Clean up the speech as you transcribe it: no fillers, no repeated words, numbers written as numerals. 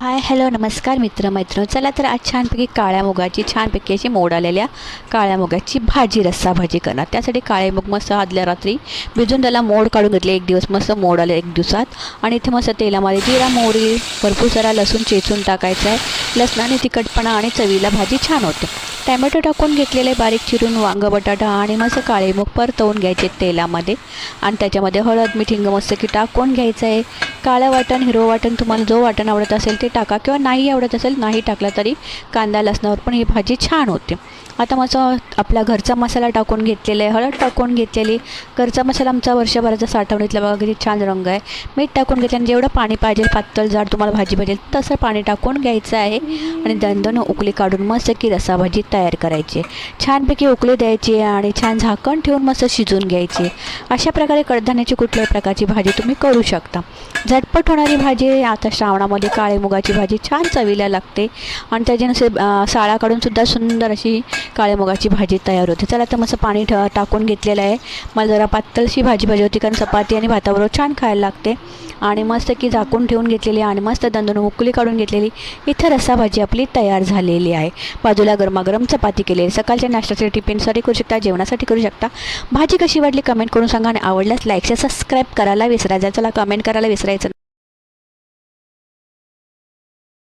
Hi hello नमस्कार मित्र चला तर आज छानपैकी काळ्या मुगाची छानपैकी अशी मोड आलेल्या काळ्या मुगाची भाजी रस्सा भाजी करणार। त्यासाठी काळे मूग मस्त आदल्या रात्री भिजून त्याला मोड काढून घेतले। एक दिवस मस्त मोड आले एक दिवसात। आणि इथे मस्त तेलामध्ये जिरा मोहरी भरपूर सारा लसूण चेचून टाकायचा आहे। लसणाने तिखटपणा आणि चवीला भाजी छान होते। टॅमॅटो टाकून घेतलेले बारीक चिरून वांग बटाटा आणि मस्त काळे मूग परतवून घ्यायचे तेलामध्ये। आणि त्याच्यामध्ये हळद मीठ हिंग मस्त की टाकून घ्यायचं आहे। काळं वाटण हिरवं वाटण तुम्हाला जो वाटण आवडत असेल ते टाका, किंवा नाही आवडत असेल नाही टाकला तरी कांदा लसणावर पण ही भाजी छान होते। आता मस्त आपला घरचा मसाला टाकून घेतलेला आहे, हळद टाकून घेतलेली। घरचा मसाला आमचा वर्षभराचा साठवणीतला बघा किती छान रंग आहे। मीठ टाकून घेतल्याने जेवढं पाणी पाहिजे पातळ जाड तुम्हाला भाजी पाहिजे तसं पाणी टाकून घ्यायचं आहे। आणि दोन उकळी काढून मस्त की रस्सा भाजी तयार करायची। छानपैकी उकळी द्यायची आणि छान झाकण ठेवून मस्त शिजवून घ्यायची। अशा प्रकारे कडधान्याची कुठल्याही प्रकारची भाजी तुम्ही करू शकता। झटपट होणारी भाजी आता श्रावणामध्ये काळे मुगाची भाजी छान चवीला लागते। आणि त्याच्यानुसार साळा काढून सुद्धा सुंदर अशी काळ्या मुगाची भाजी तयार होते। चला तर मस्त पाणी टाकून घेतलेलं आहे। मला जरा पातळशी भाजी पाहिजे होती कारण चपाती आणि भाताबरोबर छान खायला लागते। आणि मस्त की झाकून ठेवून घेतलेली आणि मस्त दोन उकळी काढून घेतलेली। इथं रस्सा भाजी आपली तयार झालेली आहे। बाजूला गरमागरम चपाती केलेली। सकाळच्या नाश्त्यासाठी टिफिनसाठी करू शकता, जेवणासाठी करू शकता। भाजी कशी वाटली कमेंट करून सांगा आणि आवडल्यास लाईक शेअर सबस्क्राईब करायला विसरायचं। चला कमेंट करायला विसरायचं